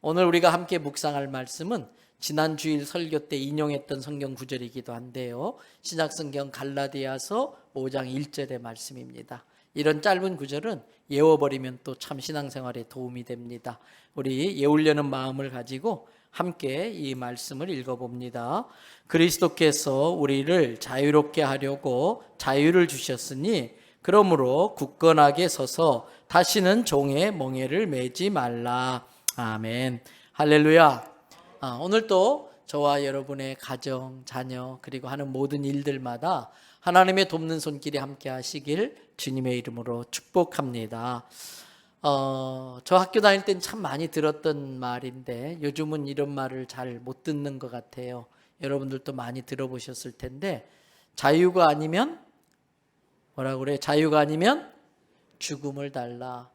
오늘 우리가 함께 묵상할 말씀은 지난 주일 설교 때 인용했던 성경 구절이기도 한데요. 신약성경 갈라디아서 5장 1절의 말씀입니다. 이런 짧은 구절은 외워버리면 또 참 신앙생활에 도움이 됩니다. 우리 외우려는 마음을 가지고 함께 이 말씀을 읽어봅니다. 그리스도께서 우리를 자유롭게 하려고 자유를 주셨으니 그러므로 굳건하게 서서 다시는 종의 멍에를 매지 말라. 아멘. 할렐루야. 오늘 또 저와 여러분의 가정, 자녀 그리고 하는 모든 일들마다 하나님의 돕는 손길이 함께 하시길 주님의 이름으로 축복합니다. 저 학교 다닐 땐 참 많이 들었던 말인데 요즘은 이런 말을 잘 못 듣는 것 같아요. 여러분들도 많이 들어보셨을 텐데 자유가 아니면 뭐라고 그래요? 자유가 아니면 죽음을 달라.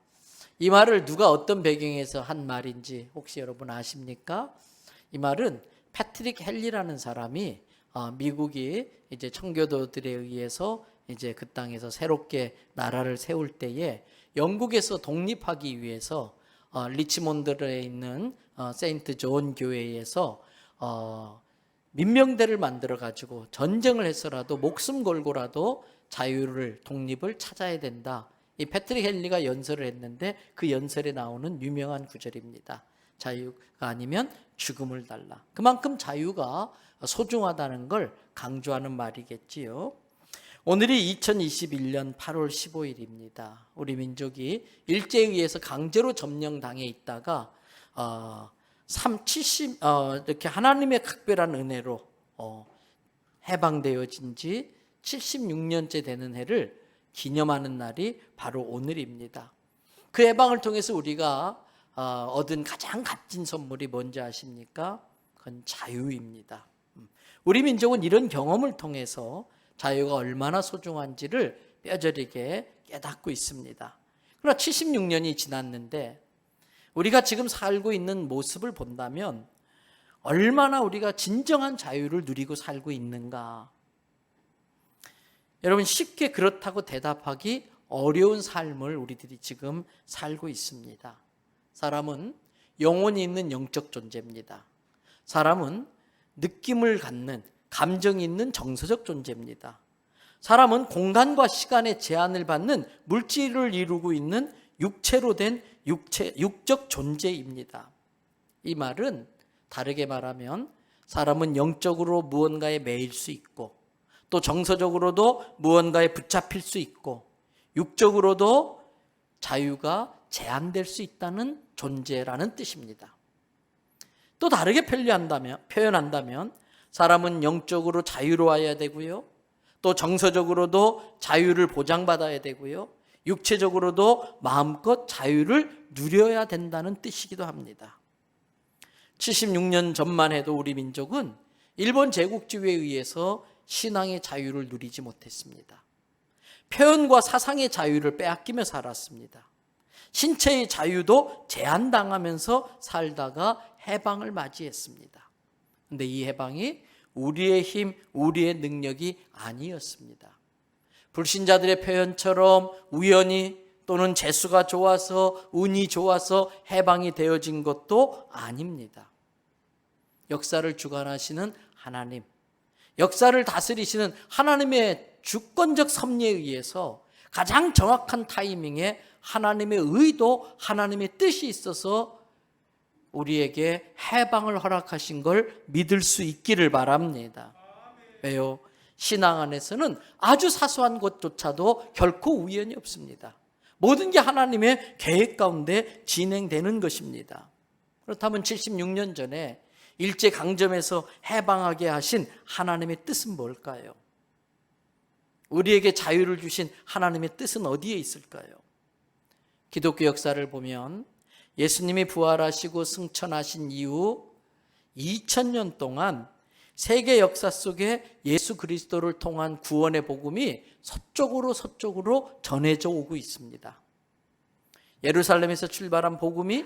이 말을 누가 어떤 배경에서 한 말인지 혹시 여러분 아십니까? 이 말은 패트릭 헨리라는 사람이 미국이 이제 청교도들에 의해서 이제 그 땅에서 새롭게 나라를 세울 때에 영국에서 독립하기 위해서 리치몬드에 있는 세인트 존 교회에서 민명대를 만들어 가지고 전쟁을 해서라도 목숨 걸고라도 자유를 독립을 찾아야 된다. 이 패트릭 헨리가 연설을 했는데 그 연설에 나오는 유명한 구절입니다. 자유가 아니면 죽음을 달라. 그만큼 자유가 소중하다는 걸 강조하는 말이겠지요. 오늘이 2021년 8월 15일입니다. 우리 민족이 일제에 의해서 강제로 점령당해 있다가 70 이렇게 하나님의 각별한 은혜로 해방되어진 지 76년째 되는 해를 기념하는 날이 바로 오늘입니다. 그 해방을 통해서 우리가 얻은 가장 값진 선물이 뭔지 아십니까? 그건 자유입니다. 우리 민족은 이런 경험을 통해서 자유가 얼마나 소중한지를 뼈저리게 깨닫고 있습니다. 그러나 76년이 지났는데 우리가 지금 살고 있는 모습을 본다면 얼마나 우리가 진정한 자유를 누리고 살고 있는가? 여러분, 쉽게 그렇다고 대답하기 어려운 삶을 우리들이 지금 살고 있습니다. 사람은 영혼이 있는 영적 존재입니다. 사람은 느낌을 갖는, 감정이 있는 정서적 존재입니다. 사람은 공간과 시간의 제한을 받는 물질을 이루고 있는 육체로 된 육적 존재입니다. 이 말은 다르게 말하면 사람은 영적으로 무언가에 매일 수 있고 또 정서적으로도 무언가에 붙잡힐 수 있고 육적으로도 자유가 제한될 수 있다는 존재라는 뜻입니다. 또 다르게 표현한다면 사람은 영적으로 자유로워야 되고요. 또 정서적으로도 자유를 보장받아야 되고요. 육체적으로도 마음껏 자유를 누려야 된다는 뜻이기도 합니다. 76년 전만 해도 우리 민족은 일본 제국주의에 의해서 신앙의 자유를 누리지 못했습니다. 표현과 사상의 자유를 빼앗기며 살았습니다. 신체의 자유도 제한당하면서 살다가 해방을 맞이했습니다. 그런데 이 해방이 우리의 힘, 우리의 능력이 아니었습니다. 불신자들의 표현처럼 우연히 또는 재수가 좋아서 운이 좋아서 해방이 되어진 것도 아닙니다. 역사를 주관하시는 하나님, 역사를 다스리시는 하나님의 주권적 섭리에 의해서 가장 정확한 타이밍에 하나님의 의도, 하나님의 뜻이 있어서 우리에게 해방을 허락하신 걸 믿을 수 있기를 바랍니다. 왜요? 신앙 안에서는 아주 사소한 것조차도 결코 우연이 없습니다. 모든 게 하나님의 계획 가운데 진행되는 것입니다. 그렇다면 76년 전에 일제강점에서 해방하게 하신 하나님의 뜻은 뭘까요? 우리에게 자유를 주신 하나님의 뜻은 어디에 있을까요? 기독교 역사를 보면 예수님이 부활하시고 승천하신 이후 2000년 동안 세계 역사 속에 예수 그리스도를 통한 구원의 복음이 서쪽으로 전해져 오고 있습니다. 예루살렘에서 출발한 복음이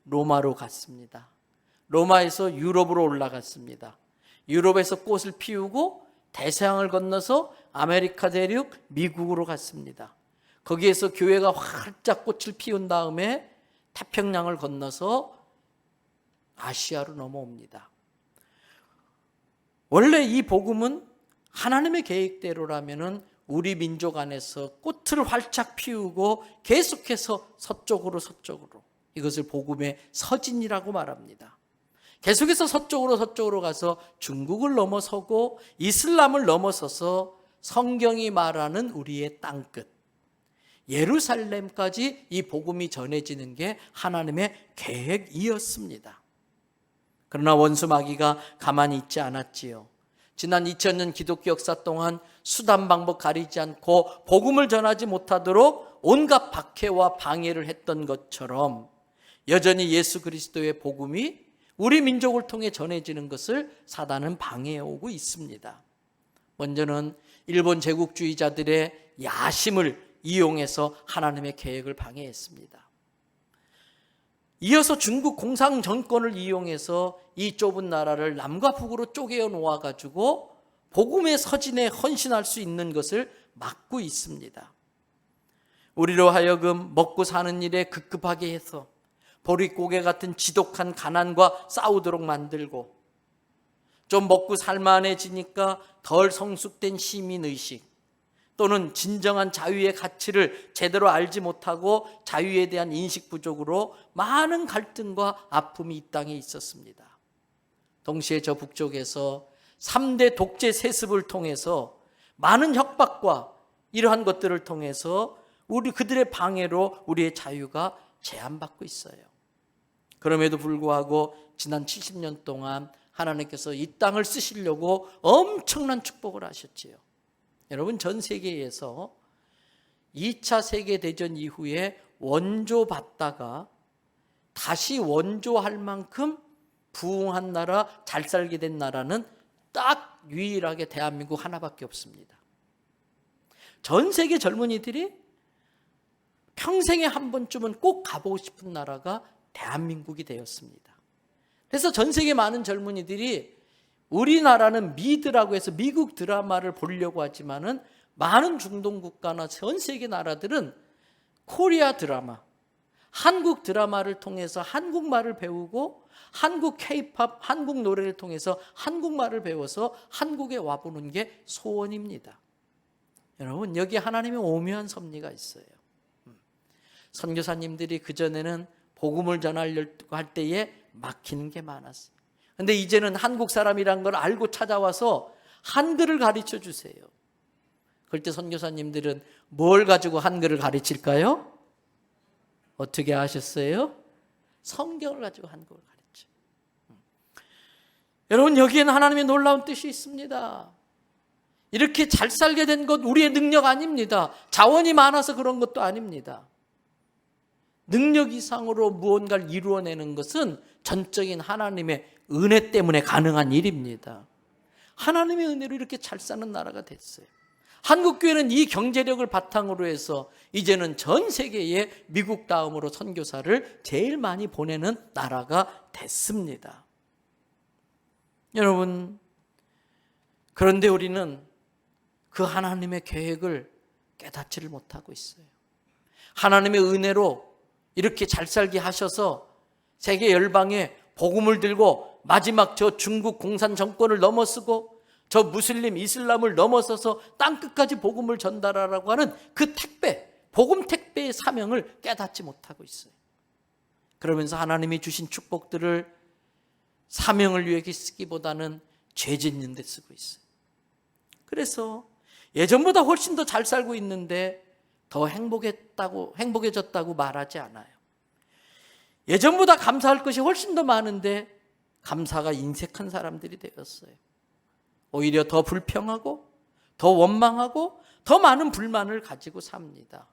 로마로 갔습니다. 로마에서 유럽으로 올라갔습니다. 유럽에서 꽃을 피우고 대서양을 건너서 아메리카 대륙 미국으로 갔습니다. 거기에서 교회가 활짝 꽃을 피운 다음에 태평양을 건너서 아시아로 넘어옵니다. 원래 이 복음은 하나님의 계획대로라면은 우리 민족 안에서 꽃을 활짝 피우고 계속해서 서쪽으로 이것을 복음의 서진이라고 말합니다. 계속해서 서쪽으로 가서 중국을 넘어서고 이슬람을 넘어서서 성경이 말하는 우리의 땅끝 예루살렘까지 이 복음이 전해지는 게 하나님의 계획이었습니다. 그러나 원수 마귀가 가만히 있지 않았지요. 지난 2000년 기독교 역사 동안 수단 방법 가리지 않고 복음을 전하지 못하도록 온갖 박해와 방해를 했던 것처럼 여전히 예수 그리스도의 복음이 우리 민족을 통해 전해지는 것을 사단은 방해해 오고 있습니다. 먼저는 일본 제국주의자들의 야심을 이용해서 하나님의 계획을 방해했습니다. 이어서 중국 공산 정권을 이용해서 이 좁은 나라를 남과 북으로 쪼개어 놓아가지고 복음의 서진에 헌신할 수 있는 것을 막고 있습니다. 우리로 하여금 먹고 사는 일에 급급하게 해서 보릿고개 같은 지독한 가난과 싸우도록 만들고 좀 먹고 살만해지니까 덜 성숙된 시민의식 또는 진정한 자유의 가치를 제대로 알지 못하고 자유에 대한 인식 부족으로 많은 갈등과 아픔이 이 땅에 있었습니다. 동시에 저 북쪽에서 3대 독재 세습을 통해서 많은 협박과 이러한 것들을 통해서 그들의 방해로 우리의 자유가 제한받고 있어요. 그럼에도 불구하고 지난 70년 동안 하나님께서 이 땅을 쓰시려고 엄청난 축복을 하셨지요. 여러분, 전 세계에서 2차 세계대전 이후에 원조받다가 다시 원조할 만큼 부흥한 나라, 잘 살게 된 나라는 딱 유일하게 대한민국 하나밖에 없습니다. 전 세계 젊은이들이 평생에 한 번쯤은 꼭 가보고 싶은 나라가 대한민국이 되었습니다. 그래서 전 세계 많은 젊은이들이 우리나라는 미드라고 해서 미국 드라마를 보려고 하지만은 많은 중동 국가나 전 세계 나라들은 코리아 드라마, 한국 드라마를 통해서 한국말을 배우고 한국 K-팝, 한국 노래를 통해서 한국말을 배워서 한국에 와보는 게 소원입니다. 여러분, 여기 하나님의 오묘한 섭리가 있어요. 선교사님들이 그전에는 복음을 전하려고 할 때에 막히는 게 많았어요. 근데 이제는 한국 사람이란 걸 알고 찾아와서 한글을 가르쳐 주세요. 그럴 때 선교사님들은 뭘 가지고 한글을 가르칠까요? 어떻게 하셨어요? 성경을 가지고 한국을 가르쳐. 여러분, 여기에는 하나님의 놀라운 뜻이 있습니다. 이렇게 잘 살게 된 것 우리의 능력 아닙니다. 자원이 많아서 그런 것도 아닙니다. 능력 이상으로 무언가를 이루어내는 것은 전적인 하나님의 은혜 때문에 가능한 일입니다. 하나님의 은혜로 이렇게 잘 사는 나라가 됐어요. 한국교회는 이 경제력을 바탕으로 해서 이제는 전 세계에 미국 다음으로 선교사를 제일 많이 보내는 나라가 됐습니다. 여러분, 그런데 우리는 그 하나님의 계획을 깨닫지를 못하고 있어요. 하나님의 은혜로 이렇게 잘 살게 하셔서 세계 열방에 복음을 들고 마지막 저 중국 공산 정권을 넘어서고 저 무슬림 이슬람을 넘어서서 땅끝까지 복음을 전달하라고 하는 그 택배, 복음 택배의 사명을 깨닫지 못하고 있어요. 그러면서 하나님이 주신 축복들을 사명을 위해 쓰기보다는 죄 짓는 데 쓰고 있어요. 그래서 예전보다 훨씬 더 잘 살고 있는데 더 행복해졌다고 말하지 않아요. 예전보다 감사할 것이 훨씬 더 많은데 감사가 인색한 사람들이 되었어요. 오히려 더 불평하고 더 원망하고 더 많은 불만을 가지고 삽니다.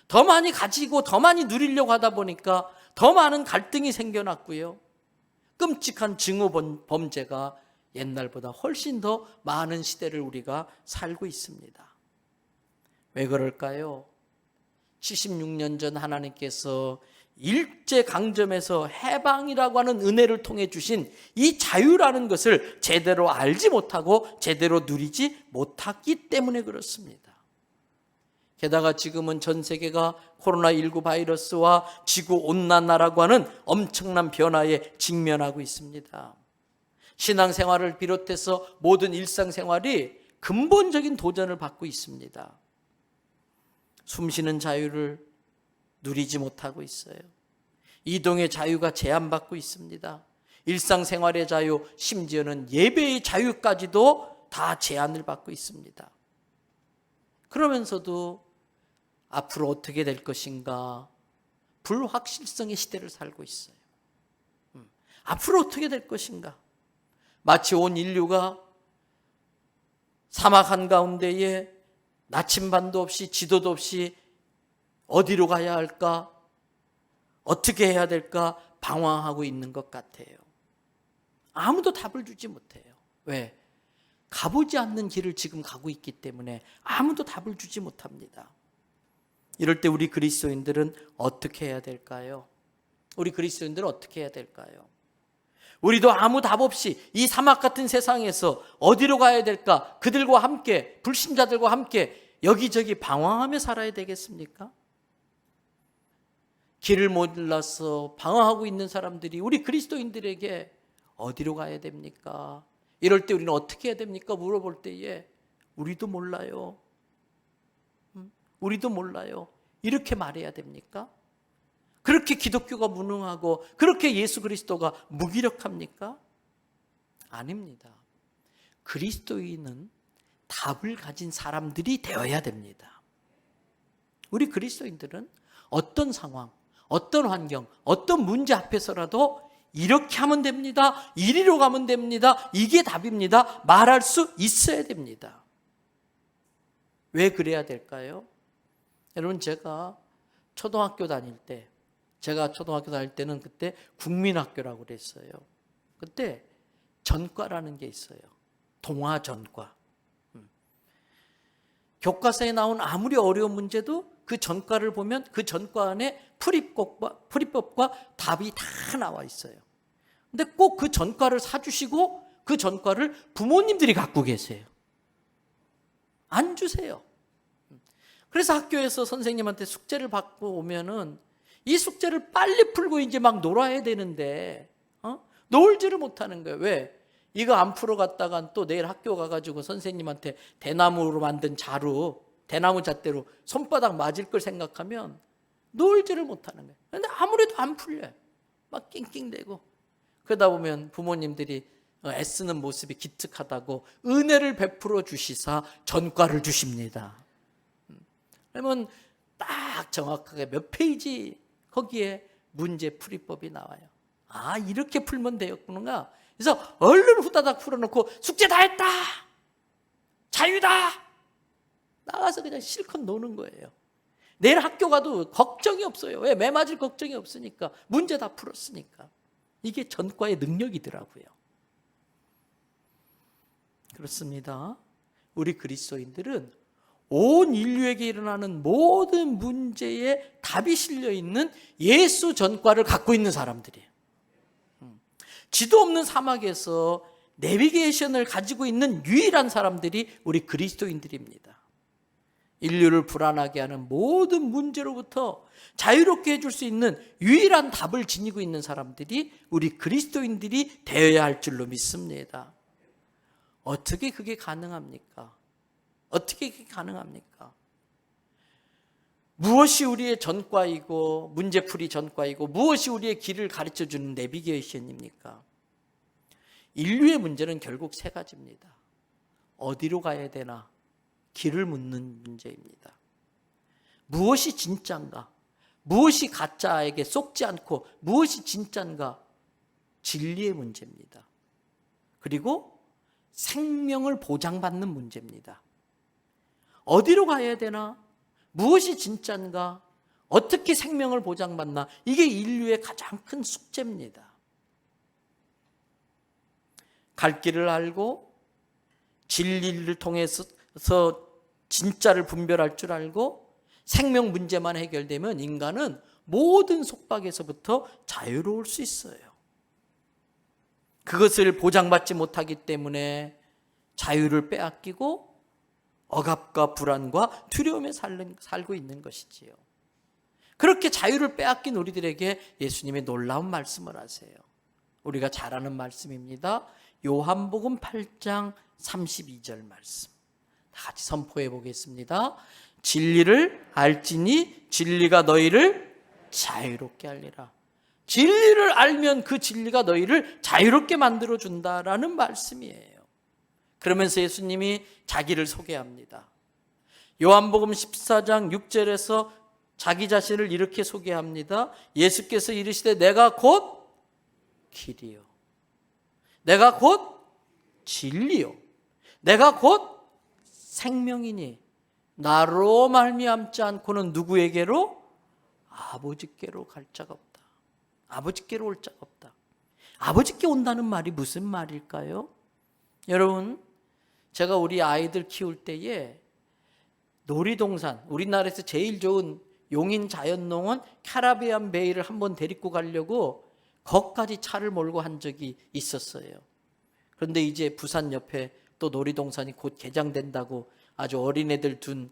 더 많이 가지고 더 많이 누리려고 하다 보니까 더 많은 갈등이 생겨났고요. 끔찍한 증오 범죄가 옛날보다 훨씬 더 많은 시대를 우리가 살고 있습니다. 왜 그럴까요? 76년 전 하나님께서 일제강점에서 해방이라고 하는 은혜를 통해 주신 이 자유라는 것을 제대로 알지 못하고 제대로 누리지 못했기 때문에 그렇습니다. 게다가 지금은 전 세계가 코로나19 바이러스와 지구온난화라고 하는 엄청난 변화에 직면하고 있습니다. 신앙생활을 비롯해서 모든 일상생활이 근본적인 도전을 받고 있습니다. 숨쉬는 자유를 누리지 못하고 있어요. 이동의 자유가 제한받고 있습니다. 일상생활의 자유, 심지어는 예배의 자유까지도 다 제한을 받고 있습니다. 그러면서도 앞으로 어떻게 될 것인가 불확실성의 시대를 살고 있어요. 앞으로 어떻게 될 것인가, 마치 온 인류가 사막 한가운데에 나침반도 없이 지도도 없이 어디로 가야 할까, 어떻게 해야 될까 방황하고 있는 것 같아요. 아무도 답을 주지 못해요. 왜? 가보지 않는 길을 지금 가고 있기 때문에 아무도 답을 주지 못합니다. 이럴 때 우리 그리스도인들은 어떻게 해야 될까요? 우리 그리스도인들은 어떻게 해야 될까요? 우리도 아무 답 없이 이 사막 같은 세상에서 어디로 가야 될까? 그들과 함께, 불신자들과 함께 여기저기 방황하며 살아야 되겠습니까? 길을 몰라서 방황하고 있는 사람들이 우리 그리스도인들에게 어디로 가야 됩니까? 이럴 때 우리는 어떻게 해야 됩니까? 물어볼 때에 우리도 몰라요. 우리도 몰라요. 이렇게 말해야 됩니까? 그렇게 기독교가 무능하고 그렇게 예수 그리스도가 무기력합니까? 아닙니다. 그리스도인은 답을 가진 사람들이 되어야 됩니다. 우리 그리스도인들은 어떤 상황, 어떤 환경, 어떤 문제 앞에서라도 이렇게 하면 됩니다, 이리로 가면 됩니다, 이게 답입니다 말할 수 있어야 됩니다. 왜 그래야 될까요? 여러분, 제가 초등학교 다닐 때는 그때 국민학교라고 그랬어요. 그때 전과라는 게 있어요. 동화 전과. 교과서에 나온 아무리 어려운 문제도 그 전과를 보면 그 전과 안에 풀이법과 답이 다 나와 있어요. 근데 꼭 그 전과를 사주시고 그 전과를 부모님들이 갖고 계세요. 안 주세요. 그래서 학교에서 선생님한테 숙제를 받고 오면은 이 숙제를 빨리 풀고 이제 막 놀아야 되는데 놀지를 못하는 거예요. 왜? 이거 안 풀어갔다간 또 내일 학교 가가지고 선생님한테 대나무로 만든 자루, 대나무 잣대로 손바닥 맞을 걸 생각하면 놀지를 못하는 거예요. 그런데 아무래도 안 풀려요. 막 낑낑대고. 그러다 보면 부모님들이 애쓰는 모습이 기특하다고 은혜를 베풀어 주시사 전과를 주십니다. 그러면 딱 정확하게 몇 페이지 거기에 문제 풀이법이 나와요. 아, 이렇게 풀면 되었구나. 그래서 얼른 후다닥 풀어놓고 숙제 다 했다, 자유다, 나가서 그냥 실컷 노는 거예요. 내일 학교 가도 걱정이 없어요. 왜? 매 맞을 걱정이 없으니까. 문제 다 풀었으니까. 이게 전과의 능력이더라고요. 그렇습니다. 우리 그리스도인들은 온 인류에게 일어나는 모든 문제에 답이 실려있는 예수 전과를 갖고 있는 사람들이에요. 지도 없는 사막에서 내비게이션을 가지고 있는 유일한 사람들이 우리 그리스도인들입니다. 인류를 불안하게 하는 모든 문제로부터 자유롭게 해줄 수 있는 유일한 답을 지니고 있는 사람들이 우리 그리스도인들이 되어야 할 줄로 믿습니다. 어떻게 그게 가능합니까? 어떻게 그게 가능합니까? 무엇이 우리의 전과이고 문제풀이 전과이고 무엇이 우리의 길을 가르쳐주는 내비게이션입니까? 인류의 문제는 결국 세 가지입니다. 어디로 가야 되나? 길을 묻는 문제입니다. 무엇이 진짜인가? 무엇이 가짜에게 속지 않고 무엇이 진짜인가? 진리의 문제입니다. 그리고 생명을 보장받는 문제입니다. 어디로 가야 되나? 무엇이 진짜인가? 어떻게 생명을 보장받나? 이게 인류의 가장 큰 숙제입니다. 갈 길을 알고 진리를 통해서 진짜를 분별할 줄 알고 생명 문제만 해결되면 인간은 모든 속박에서부터 자유로울 수 있어요. 그것을 보장받지 못하기 때문에 자유를 빼앗기고 억압과 불안과 두려움에 살고 있는 것이지요. 그렇게 자유를 빼앗긴 우리들에게 예수님이 놀라운 말씀을 하세요. 우리가 잘 아는 말씀입니다. 요한복음 8장 32절 말씀. 다 같이 선포해 보겠습니다. 진리를 알지니 진리가 너희를 자유롭게 하리라. 진리를 알면 그 진리가 너희를 자유롭게 만들어준다라는 말씀이에요. 그러면서 예수님이 자기를 소개합니다. 요한복음 14장 6절에서 자기 자신을 이렇게 소개합니다. 예수께서 이르시되 내가 곧 길이요, 내가 곧 진리요, 내가 곧 생명이니 나로 말미암지 않고는 누구에게로? 아버지께로 갈 자가 없다. 아버지께로 올 자가 없다. 아버지께 온다는 말이 무슨 말일까요? 여러분, 제가 우리 아이들 키울 때에 놀이동산, 우리나라에서 제일 좋은 용인 자연농원 캐러비안 베이를 한번 데리고 가려고 거기까지 차를 몰고 한 적이 있었어요. 그런데 이제 부산 옆에 또 놀이동산이 곧 개장된다고 아주 어린애들 둔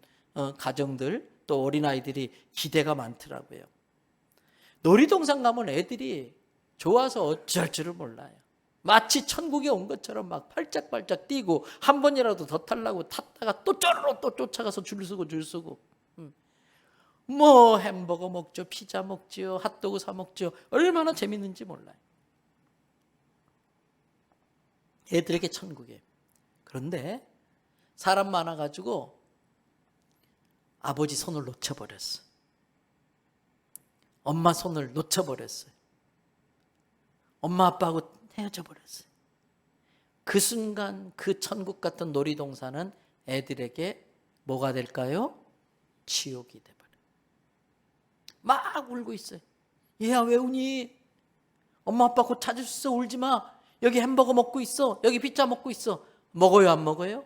가정들, 또 어린아이들이 기대가 많더라고요. 놀이동산 가면 애들이 좋아서 어쩔 줄을 몰라요. 마치 천국에 온 것처럼 막 팔짝팔짝 뛰고 한 번이라도 더 타려고 탔다가 또 쪼르르 또 쫓아가서 줄 서고 뭐 햄버거 먹죠, 피자 먹죠, 핫도그 사 먹죠. 얼마나 재밌는지 몰라요. 애들에게 천국이에요. 그런데 사람 많아가지고 아버지 손을 놓쳐버렸어. 엄마 손을 놓쳐버렸어요. 엄마 아빠하고 헤어져 버렸어요. 그 순간 그 천국 같은 놀이동산은 애들에게 뭐가 될까요? 지옥이 돼버려요. 막 울고 있어요. 얘야 왜 우니? 엄마 아빠 곧 찾을 수 있어. 울지 마. 여기 햄버거 먹고 있어. 여기 피자 먹고 있어. 먹어요 안 먹어요?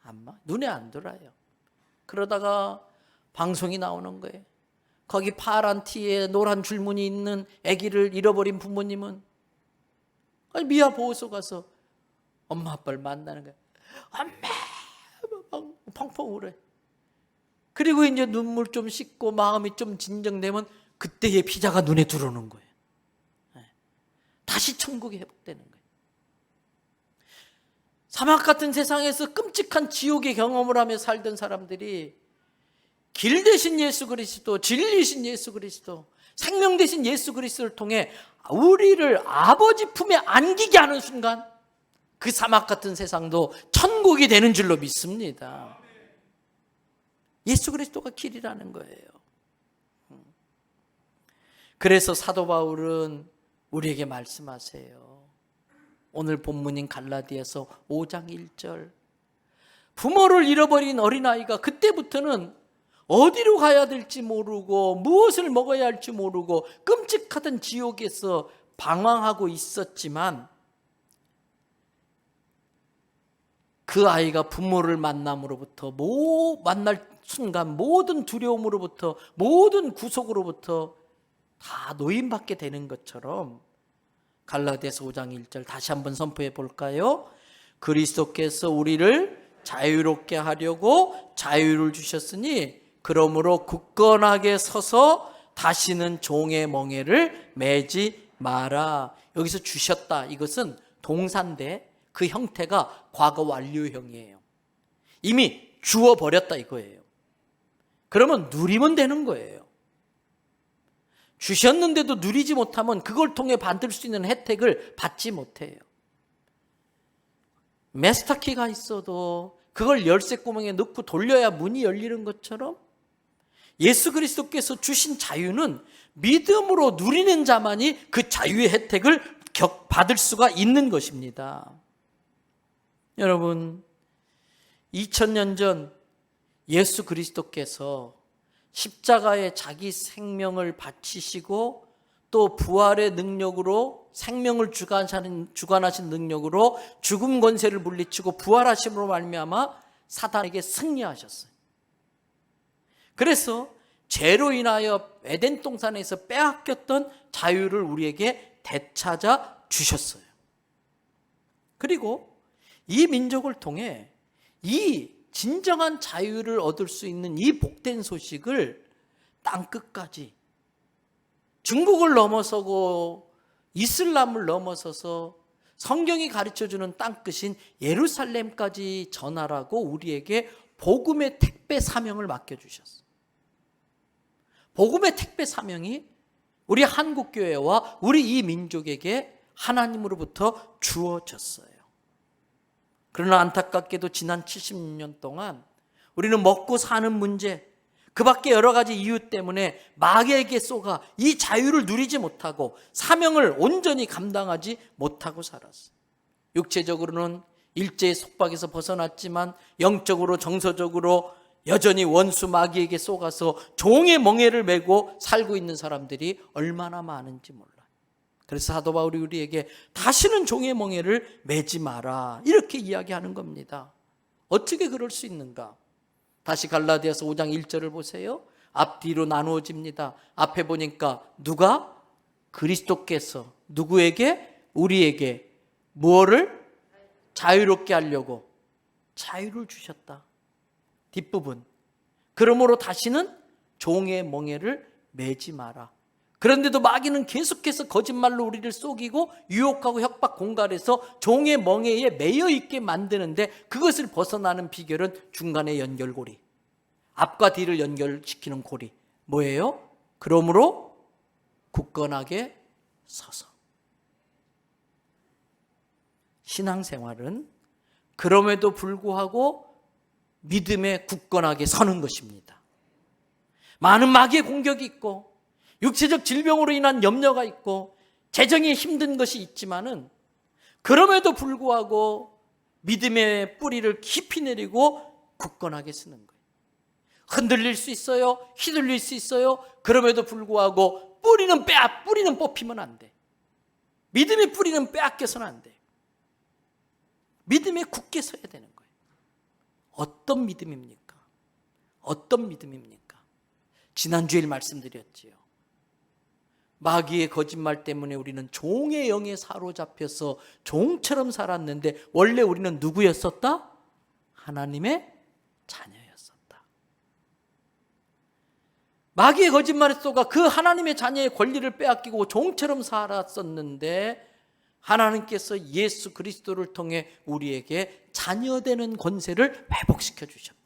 안 먹어요. 눈에 안 들어요. 그러다가 방송이 나오는 거예요. 거기 파란 티에 노란 줄무늬 있는 아기를 잃어버린 부모님은 미아 보호소 가서 엄마 아빠를 만나는 거예요. 엄마! 펑펑 울어요. 그리고 이제 눈물 좀 씻고 마음이 좀 진정되면 그때의 피자가 눈에 들어오는 거예요. 다시 천국이 회복되는 거예요. 사막 같은 세상에서 끔찍한 지옥의 경험을 하며 살던 사람들이 길 대신 예수 그리스도, 진리신 예수 그리스도, 생명 대신 예수 그리스도를 통해 우리를 아버지 품에 안기게 하는 순간 그 사막 같은 세상도 천국이 되는 줄로 믿습니다. 예수 그리스도가 길이라는 거예요. 그래서 사도 바울은 우리에게 말씀하세요. 오늘 본문인 갈라디아서 5장 1절. 부모를 잃어버린 어린아이가 그때부터는 어디로 가야 될지 모르고 무엇을 먹어야 할지 모르고 끔찍하던 지옥에서 방황하고 있었지만 그 아이가 부모를 만남으로부터 만날 순간 모든 두려움으로부터 모든 구속으로부터 다 노인받게 되는 것처럼 갈라디아서 5장 1절 다시 한번 선포해 볼까요? 그리스도께서 우리를 자유롭게 하려고 자유를 주셨으니 그러므로 굳건하게 서서 다시는 종의 멍에를 매지 마라. 여기서 주셨다. 이것은 동사인데 그 형태가 과거 완료형이에요. 이미 주어버렸다 이거예요. 그러면 누리면 되는 거예요. 주셨는데도 누리지 못하면 그걸 통해 받을 수 있는 혜택을 받지 못해요. 마스터키가 있어도 그걸 열쇠 구멍에 넣고 돌려야 문이 열리는 것처럼 예수 그리스도께서 주신 자유는 믿음으로 누리는 자만이 그 자유의 혜택을 받을 수가 있는 것입니다. 여러분, 2000년 전 예수 그리스도께서 십자가에 자기 생명을 바치시고 또 부활의 능력으로 생명을 주관하신 능력으로 죽음 권세를 물리치고 부활하심으로 말미암아 사단에게 승리하셨어요. 그래서 죄로 인하여 에덴 동산에서 빼앗겼던 자유를 우리에게 되찾아 주셨어요. 그리고 이 민족을 통해 이 진정한 자유를 얻을 수 있는 이 복된 소식을 땅끝까지, 중국을 넘어서고 이슬람을 넘어서서 성경이 가르쳐주는 땅끝인 예루살렘까지 전하라고 우리에게 복음의 택배 사명을 맡겨주셨어요. 복음의 택배 사명이 우리 한국교회와 우리 이 민족에게 하나님으로부터 주어졌어요. 그러나 안타깝게도 지난 70년 동안 우리는 먹고 사는 문제, 그 밖에 여러 가지 이유 때문에 마귀에게 쏘가 이 자유를 누리지 못하고 사명을 온전히 감당하지 못하고 살았어요. 육체적으로는 일제의 속박에서 벗어났지만 영적으로 정서적으로 여전히 원수 마귀에게 쏘가서 종의 멍에를 메고 살고 있는 사람들이 얼마나 많은지 몰라요. 그래서 사도 바울이 우리에게 다시는 종의 멍에를 메지 마라 이렇게 이야기하는 겁니다. 어떻게 그럴 수 있는가? 다시 갈라디아서 5장 1절을 보세요. 앞뒤로 나누어집니다. 앞에 보니까 누가? 그리스도께서 누구에게? 우리에게 무엇을? 자유롭게 하려고 자유를 주셨다. 뒷부분, 그러므로 다시는 종의 멍에를 메지 마라. 그런데도 마귀는 계속해서 거짓말로 우리를 속이고 유혹하고 협박 공갈해서 종의 멍에에 매여 있게 만드는데 그것을 벗어나는 비결은 중간에 연결고리, 앞과 뒤를 연결시키는 고리 뭐예요? 그러므로 굳건하게 서서. 신앙생활은 그럼에도 불구하고 믿음에 굳건하게 서는 것입니다. 많은 마귀의 공격이 있고 육체적 질병으로 인한 염려가 있고 재정이 힘든 것이 있지만은 그럼에도 불구하고 믿음의 뿌리를 깊이 내리고 굳건하게 쓰는 거예요. 흔들릴 수 있어요. 휘둘릴 수 있어요. 그럼에도 불구하고 뿌리는 뽑히면 안 돼. 믿음의 뿌리는 빼앗겨서는 안 돼. 믿음에 굳게 서야 되는 거예요. 어떤 믿음입니까? 어떤 믿음입니까? 지난주에 말씀드렸지요. 마귀의 거짓말 때문에 우리는 종의 영에 사로잡혀서 종처럼 살았는데 원래 우리는 누구였었다? 하나님의 자녀였었다. 마귀의 거짓말에 쏘가 그 하나님의 자녀의 권리를 빼앗기고 종처럼 살았었는데 하나님께서 예수 그리스도를 통해 우리에게 자녀되는 권세를 회복시켜 주셨다.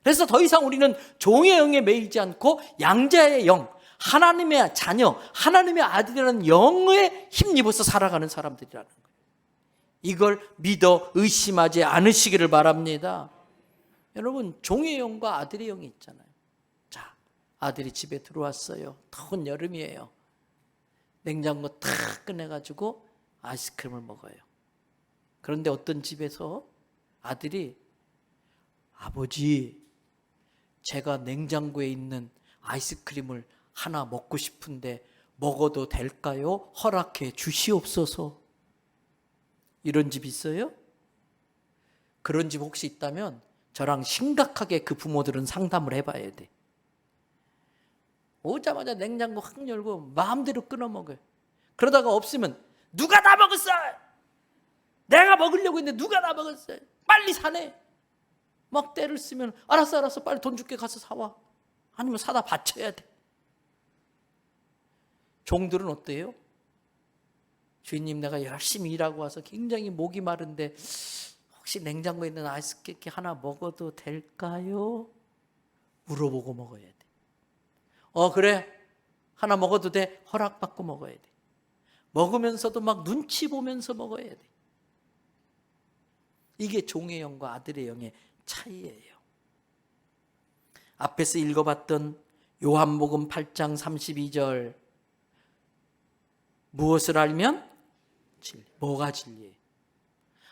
그래서 더 이상 우리는 종의 영에 매이지 않고 양자의 영, 하나님의 자녀, 하나님의 아들이라는 영에 힘입어서 살아가는 사람들이라는 거예요. 이걸 믿어 의심하지 않으시기를 바랍니다. 여러분, 종의 영과 아들의 영이 있잖아요. 자, 아들이 집에 들어왔어요. 더운 여름이에요. 냉장고 탁 꺼내가지고 아이스크림을 먹어요. 그런데 어떤 집에서 아들이 아버지, 제가 냉장고에 있는 아이스크림을 하나 먹고 싶은데 먹어도 될까요? 허락해 주시옵소서. 이런 집 있어요? 그런 집 혹시 있다면 저랑 심각하게 그 부모들은 상담을 해봐야 돼. 오자마자 냉장고 확 열고 마음대로 끊어 먹어요. 그러다가 없으면 누가 다 먹었어? 내가 먹으려고 했는데 누가 다 먹었어? 빨리 사내. 막 때를 쓰면 알았어 빨리 돈 줄게 가서 사와. 아니면 사다 바쳐야 돼. 종들은 어때요? 주인님, 내가 열심히 일하고 와서 굉장히 목이 마른데 혹시 냉장고에 있는 아이스크림 하나 먹어도 될까요? 물어보고 먹어야 돼. 그래, 하나 먹어도 돼? 허락받고 먹어야 돼. 먹으면서도 막 눈치 보면서 먹어야 돼. 이게 종의 영과 아들의 영의 차이예요. 앞에서 읽어봤던 요한복음 8장 32절, 무엇을 알면? 진리. 뭐가 진리예요?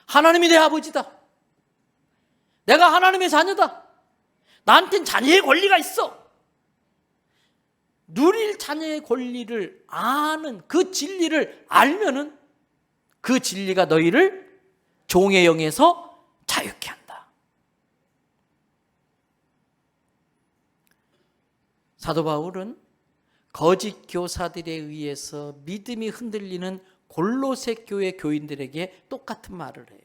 하나님이 내 아버지다. 내가 하나님의 자녀다. 나한텐 자녀의 권리가 있어. 누릴 자녀의 권리를 아는 그 진리를 알면은 그 진리가 너희를 종의 영에서 자유케 한다. 사도 바울은 거짓 교사들에 의해서 믿음이 흔들리는 골로새 교회 교인들에게 똑같은 말을 해요.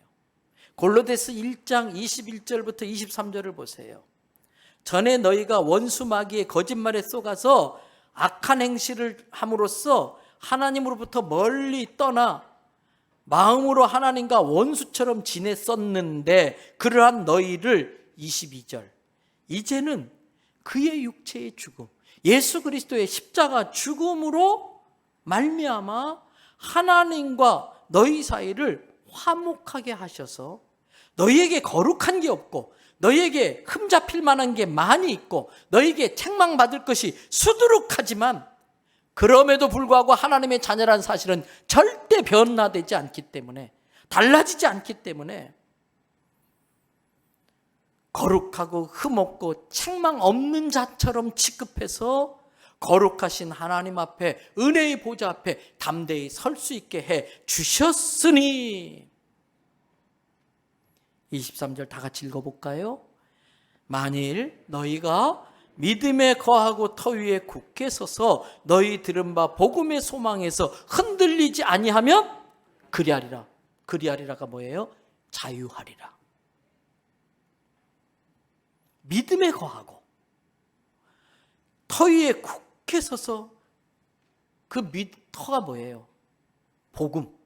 골로새서 1장 21절부터 23절을 보세요. 전에 너희가 원수 마귀의 거짓말에 속아서 악한 행실을 함으로써 하나님으로부터 멀리 떠나 마음으로 하나님과 원수처럼 지냈었는데 그러한 너희를 22절 이제는 그의 육체의 죽음 예수 그리스도의 십자가 죽음으로 말미암아 하나님과 너희 사이를 화목하게 하셔서 너희에게 거룩한 게 없고 너희에게 흠잡힐 만한 게 많이 있고 너희에게 책망받을 것이 수두룩하지만 그럼에도 불구하고 하나님의 자녀라는 사실은 절대 변화되지 않기 때문에 달라지지 않기 때문에 거룩하고 흠없고 책망 없는 자처럼 취급해서 거룩하신 하나님 앞에 은혜의 보좌 앞에 담대히 설 수 있게 해 주셨으니 23절 다 같이 읽어볼까요? 만일 너희가 믿음에 거하고 터 위에 굳게 서서 너희 들은 바 복음의 소망에서 흔들리지 아니하면 그리하리라. 그리하리라가 뭐예요? 자유하리라. 믿음에 거하고 터 위에 굳게 서서 그 터가 뭐예요? 복음.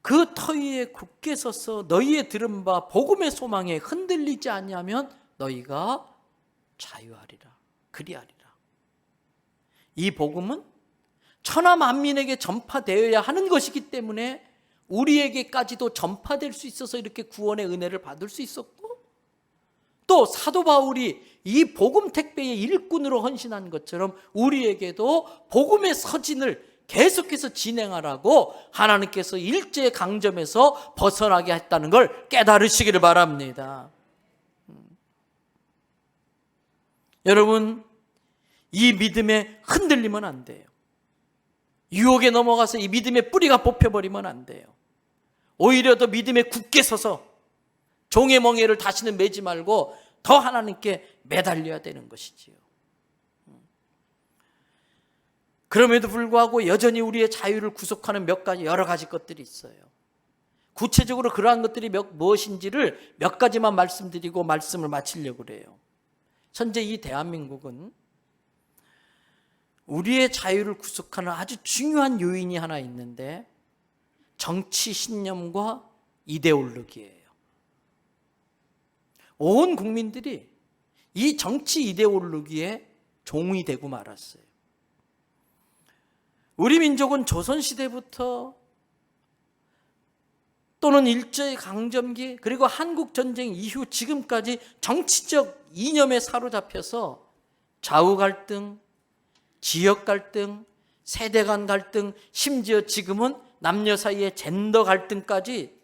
그 터 위에 굳게 서서 너희의 들은 바 복음의 소망에 흔들리지 아니하면 너희가 자유하리라. 그리하리라. 이 복음은 천하 만민에게 전파되어야 하는 것이기 때문에 우리에게까지도 전파될 수 있어서 이렇게 구원의 은혜를 받을 수 있었고 또 사도 바울이 이 복음 택배의 일꾼으로 헌신한 것처럼 우리에게도 복음의 서진을 계속해서 진행하라고 하나님께서 일제강점에서 벗어나게 했다는 걸 깨달으시기를 바랍니다. 여러분, 이 믿음에 흔들리면 안 돼요. 유혹에 넘어가서 이 믿음의 뿌리가 뽑혀버리면 안 돼요. 오히려 더 믿음에 굳게 서서 종의 멍에를 다시는 매지 말고 더 하나님께 매달려야 되는 것이지요. 그럼에도 불구하고 여전히 우리의 자유를 구속하는 여러 가지 것들이 있어요. 구체적으로 그러한 것들이 무엇인지를 몇 가지만 말씀드리고 말씀을 마치려고 그래요. 현재 이 대한민국은 우리의 자유를 구속하는 아주 중요한 요인이 하나 있는데 정치 신념과 이데올로기예요. 온 국민들이 이 정치 이데올로기에 종이 되고 말았어요. 우리 민족은 조선시대부터 또는 일제강점기 그리고 한국전쟁 이후 지금까지 정치적 이념에 사로잡혀서 좌우 갈등, 지역 갈등, 세대 간 갈등, 심지어 지금은 남녀 사이의 젠더 갈등까지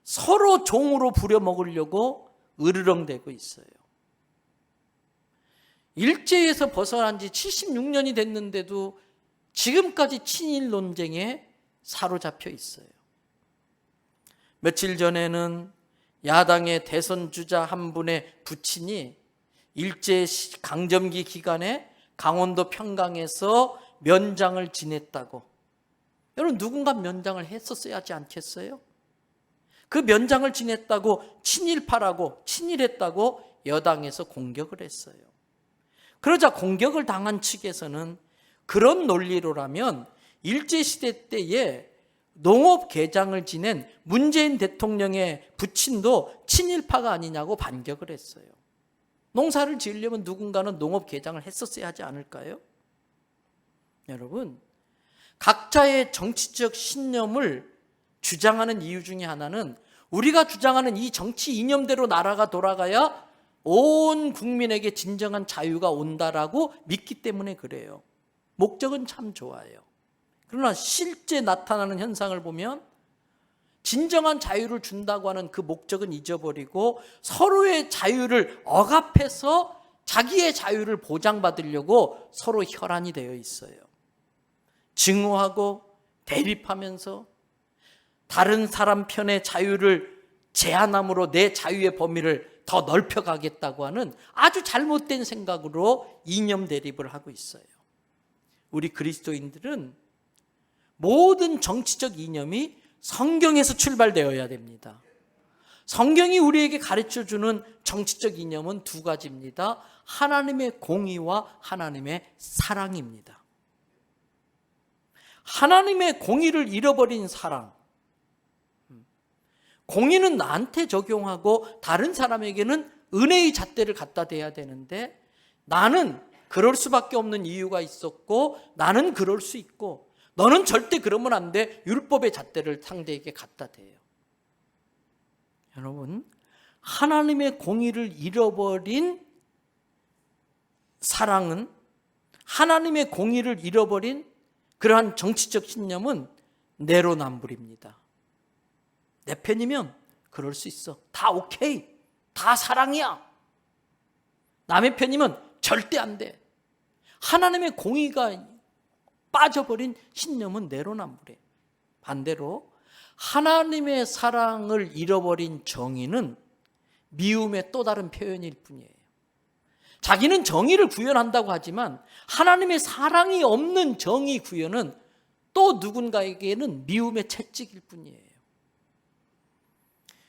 서로 종으로 부려먹으려고 으르렁대고 있어요. 일제에서 벗어난 지 76년이 됐는데도 지금까지 친일 논쟁에 사로잡혀 있어요. 며칠 전에는 야당의 대선 주자 한 분의 부친이 일제 강점기 기간에 강원도 평강에서 면장을 지냈다고. 여러분 누군가 면장을 했었어야 하지 않겠어요? 그 면장을 지냈다고 친일파라고 친일했다고 여당에서 공격을 했어요. 그러자 공격을 당한 측에서는 그런 논리로라면 일제시대 때에 농업개장을 지낸 문재인 대통령의 부친도 친일파가 아니냐고 반격을 했어요. 농사를 지으려면 누군가는 농업개장을 했었어야 하지 않을까요? 여러분, 각자의 정치적 신념을 주장하는 이유 중에 하나는 우리가 주장하는 이 정치 이념대로 나라가 돌아가야 온 국민에게 진정한 자유가 온다라고 믿기 때문에 그래요. 목적은 참 좋아요. 그러나 실제 나타나는 현상을 보면 진정한 자유를 준다고 하는 그 목적은 잊어버리고 서로의 자유를 억압해서 자기의 자유를 보장받으려고 서로 혈안이 되어 있어요. 증오하고 대립하면서 다른 사람 편의 자유를 제한함으로 내 자유의 범위를 더 넓혀가겠다고 하는 아주 잘못된 생각으로 이념 대립을 하고 있어요. 우리 그리스도인들은 모든 정치적 이념이 성경에서 출발되어야 됩니다. 성경이 우리에게 가르쳐주는 정치적 이념은 두 가지입니다. 하나님의 공의와 하나님의 사랑입니다. 하나님의 공의를 잃어버린 사랑. 공의는 나한테 적용하고 다른 사람에게는 은혜의 잣대를 갖다 대야 되는데, 나는 그럴 수밖에 없는 이유가 있었고 나는 그럴 수 있고 너는 절대 그러면 안 돼, 율법의 잣대를 상대에게 갖다 대요. 여러분, 하나님의 공의를 잃어버린 사랑은, 하나님의 공의를 잃어버린 그러한 정치적 신념은 내로남불입니다. 내 편이면 그럴 수 있어, 다 오케이, 다 사랑이야. 남의 편이면 절대 안 돼. 하나님의 공의가 빠져버린 신념은 내로남불이에요. 반대로 하나님의 사랑을 잃어버린 정의는 미움의 또 다른 표현일 뿐이에요. 자기는 정의를 구현한다고 하지만 하나님의 사랑이 없는 정의 구현은 또 누군가에게는 미움의 채찍일 뿐이에요.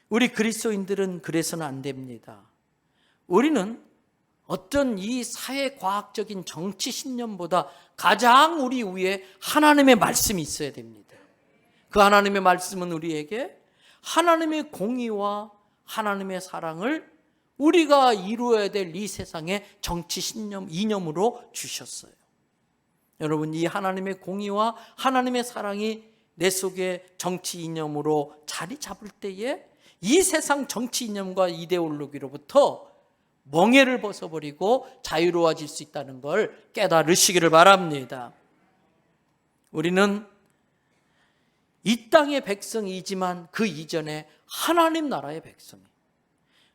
우리 그리스도인들은 그래서는 안 됩니다. 우리는 어떤 이 사회과학적인 정치 신념보다 가장 우리 위에 하나님의 말씀이 있어야 됩니다. 그 하나님의 말씀은 우리에게 하나님의 공의와 하나님의 사랑을 우리가 이루어야 될 이 세상의 정치 신념, 이념으로 주셨어요. 여러분, 이 하나님의 공의와 하나님의 사랑이 내 속에 정치 이념으로 자리 잡을 때에 이 세상 정치 이념과 이데올로기로부터 멍에를 벗어버리고 자유로워질 수 있다는 걸 깨달으시기를 바랍니다. 우리는 이 땅의 백성이지만 그 이전에 하나님 나라의 백성이에요.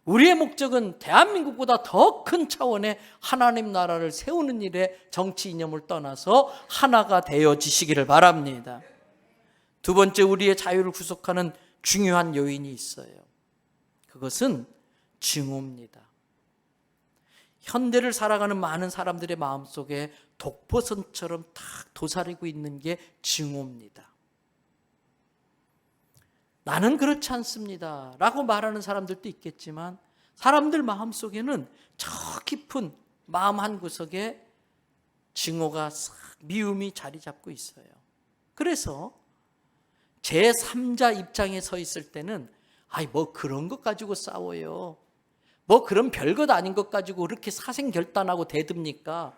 우리의 목적은 대한민국보다 더 큰 차원의 하나님 나라를 세우는 일에 정치 이념을 떠나서 하나가 되어지시기를 바랍니다. 두 번째, 우리의 자유를 구속하는 중요한 요인이 있어요. 그것은 증오입니다. 현대를 살아가는 많은 사람들의 마음속에 독보선처럼 탁 도사리고 있는 게 증오입니다. 나는 그렇지 않습니다 라고 말하는 사람들도 있겠지만, 사람들 마음속에는 저 깊은 마음 한구석에 증오가 싹, 미움이 자리 잡고 있어요. 그래서 제3자 입장에 서 있을 때는 뭐 그런 것 가지고 싸워요, 뭐 그런 별것 아닌 것 가지고 그렇게 사생결단하고 대듭니까?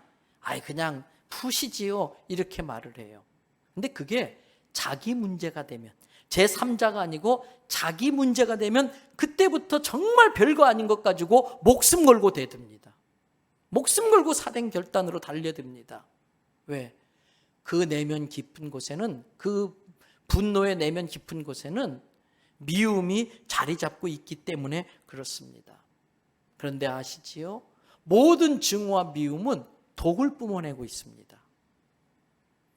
그냥 푸시지요, 이렇게 말을 해요. 근데 그게 자기 문제가 되면, 제3자가 아니고 자기 문제가 되면 그때부터 정말 별거 아닌 것 가지고 목숨 걸고 대듭니다. 목숨 걸고 사생결단으로 달려듭니다. 왜? 그 내면 깊은 곳에는, 그 분노의 내면 깊은 곳에는 미움이 자리 잡고 있기 때문에 그렇습니다. 그런데 아시지요? 모든 증오와 미움은 독을 뿜어내고 있습니다.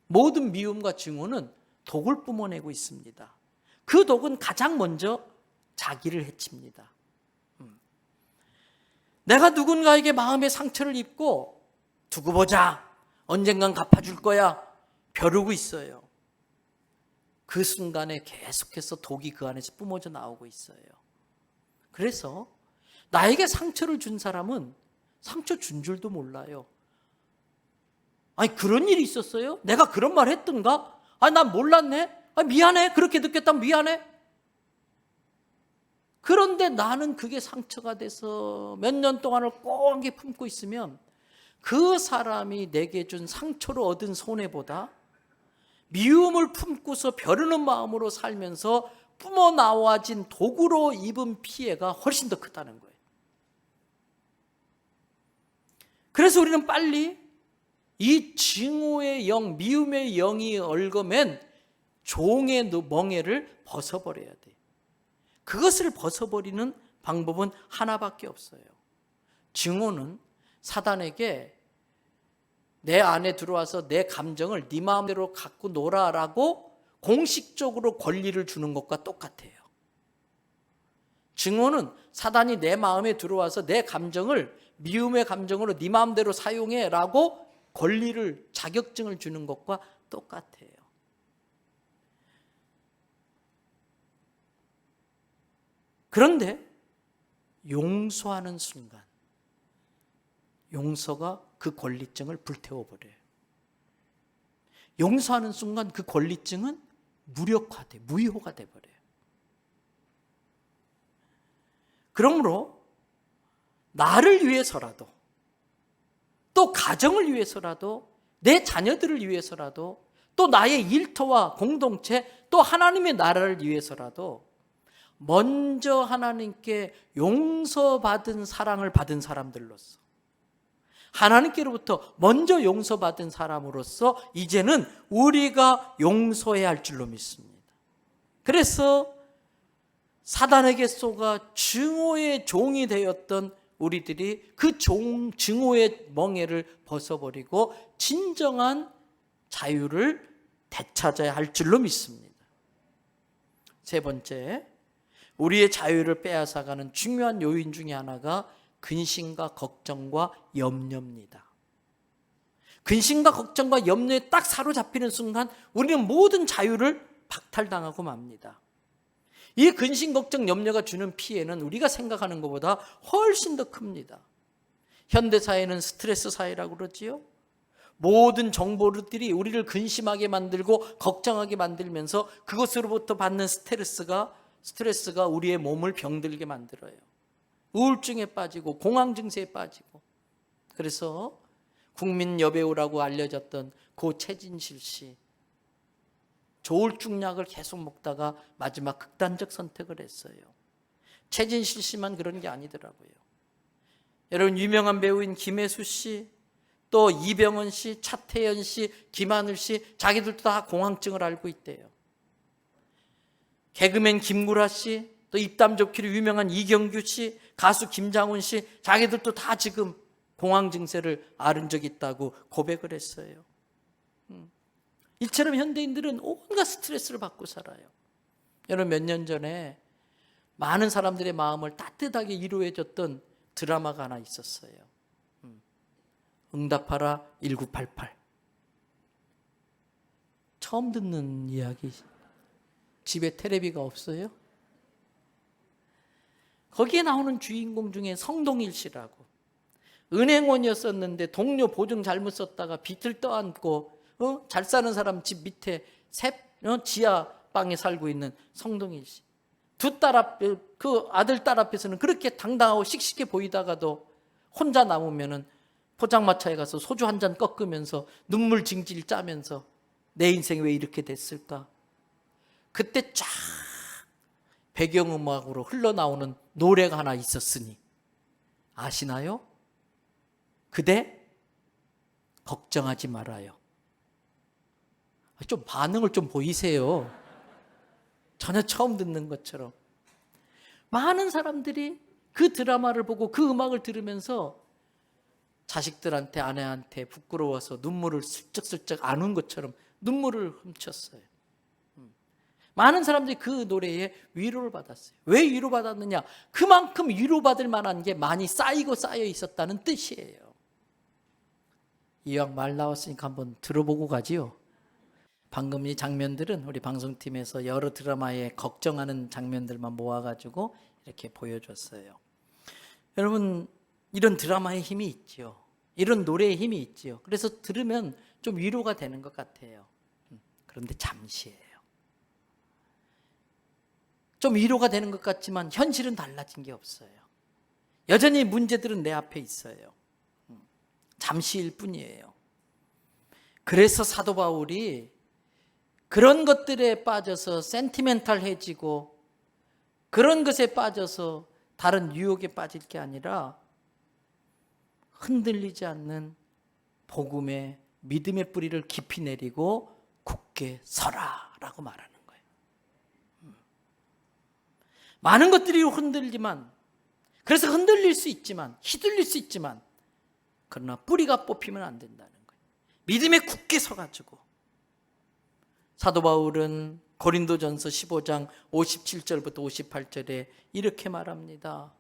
모든 미움과 증오는 독을 뿜어내고 있습니다. 그 독은 가장 먼저 자기를 해칩니다. 내가 누군가에게 마음의 상처를 입고 두고 보자, 언젠간 갚아줄 거야, 벼르고 있어요. 그 순간에 계속해서 독이 그 안에서 뿜어져 나오고 있어요. 그래서 나에게 상처를 준 사람은 상처 준 줄도 몰라요. 그런 일이 있었어요? 내가 그런 말 했던가? 난 몰랐네? 미안해, 그렇게 느꼈다면 미안해. 그런데 나는 그게 상처가 돼서 몇 년 동안을 꽁하게 품고 있으면 그 사람이 내게 준 상처로 얻은 손해보다 미움을 품고서 벼르는 마음으로 살면서 뿜어나와진 독으로 입은 피해가 훨씬 더 크다는 거예요. 그래서 우리는 빨리 이 증오의 영, 미움의 영이 얽어맨 종의 멍에를 벗어버려야 돼요. 그것을 벗어버리는 방법은 하나밖에 없어요. 증오는 사단에게 내 안에 들어와서 내 감정을 네 마음대로 갖고 놀아라고 공식적으로 권리를 주는 것과 똑같아요. 증오는 사단이 내 마음에 들어와서 내 감정을 미움의 감정으로 네 마음대로 사용해라고 권리를, 자격증을 주는 것과 똑같아요. 그런데 용서하는 순간 용서가 그 권리증을 불태워버려요. 용서하는 순간 그 권리증은 무력화돼, 무효가 돼버려요. 그러므로 나를 위해서라도, 또 가정을 위해서라도, 내 자녀들을 위해서라도, 또 나의 일터와 공동체, 또 하나님의 나라를 위해서라도 먼저 하나님께 용서받은 사랑을 받은 사람들로서, 하나님께로부터 먼저 용서받은 사람으로서 이제는 우리가 용서해야 할 줄로 믿습니다. 그래서 사단에게 쏘가 증오의 종이 되었던 우리들이 그 증오의 멍에를 벗어버리고 진정한 자유를 되찾아야 할 줄로 믿습니다. 세 번째, 우리의 자유를 빼앗아가는 중요한 요인 중에 하나가 근심과 걱정과 염려입니다. 근심과 걱정과 염려에 딱 사로잡히는 순간 우리는 모든 자유를 박탈당하고 맙니다. 이 근심, 걱정, 염려가 주는 피해는 우리가 생각하는 것보다 훨씬 더 큽니다. 현대사회는 스트레스 사회라고 그러지요. 모든 정보들이 우리를 근심하게 만들고 걱정하게 만들면서 그것으로부터 받는 스트레스가 우리의 몸을 병들게 만들어요. 우울증에 빠지고 공황 증세에 빠지고. 그래서 국민 여배우라고 알려졌던 고 최진실 씨, 조울증약을 계속 먹다가 마지막 극단적 선택을 했어요. 최진실 씨만 그런 게 아니더라고요. 여러분, 유명한 배우인 김혜수 씨, 또 이병헌 씨, 차태현 씨, 김하늘 씨, 자기들도 다 공황증을 앓고 있대요. 개그맨 김구라 씨, 또 입담 좋기로 유명한 이경규 씨, 가수 김장훈 씨, 자기들도 다 지금 공황 증세를 앓은 적이 있다고 고백을 했어요. 이처럼 현대인들은 온갖 스트레스를 받고 살아요. 여러분, 몇 년 전에 많은 사람들의 마음을 따뜻하게 위로해줬던 드라마가 하나 있었어요. 응답하라 1988. 처음 듣는 이야기. 집에 테레비가 없어요? 거기에 나오는 주인공 중에 성동일 씨라고, 은행원이었었는데 동료 보증 잘못 썼다가 빚을 떠안고 잘 사는 사람 집 밑에 지하 방에 살고 있는 성동일 씨. 그 아들 딸 앞에서는 그렇게 당당하고 씩씩해 보이다가도 혼자 남으면은 포장마차에 가서 소주 한 잔 꺾으면서 눈물 징질 짜면서 내 인생이 왜 이렇게 됐을까? 그때 쫙 배경음악으로 흘러나오는 노래가 하나 있었으니 아시나요? 그대 걱정하지 말아요. 좀 반응을 좀 보이세요. 전혀 처음 듣는 것처럼. 많은 사람들이 그 드라마를 보고 그 음악을 들으면서 자식들한테, 아내한테 부끄러워서 눈물을 슬쩍슬쩍 안 운 것처럼 눈물을 훔쳤어요. 많은 사람들이 그 노래에 위로를 받았어요. 왜 위로받았느냐? 그만큼 위로받을 만한 게 많이 쌓이고 쌓여 있었다는 뜻이에요. 이왕 말 나왔으니까 한번 들어보고 가지요. 방금 이 장면들은 우리 방송팀에서 여러 드라마에 걱정하는 장면들만 모아가지고 이렇게 보여줬어요. 여러분, 이런 드라마의 힘이 있죠. 이런 노래의 힘이 있죠. 그래서 들으면 좀 위로가 되는 것 같아요. 그런데 잠시예요. 좀 위로가 되는 것 같지만 현실은 달라진 게 없어요. 여전히 문제들은 내 앞에 있어요. 잠시일 뿐이에요. 그래서 사도 바울이 그런 것들에 빠져서 센티멘탈해지고 그런 것에 빠져서 다른 유혹에 빠질 게 아니라 흔들리지 않는 복음의 믿음의 뿌리를 깊이 내리고 굳게 서라라고 말하는 거예요. 많은 것들이 흔들리지만, 그래서 흔들릴 수 있지만, 휘둘릴 수 있지만, 그러나 뿌리가 뽑히면 안 된다는 거예요. 믿음에 굳게 서가지고. 사도 바울은 고린도전서 15장 57절부터 58절에 이렇게 말합니다.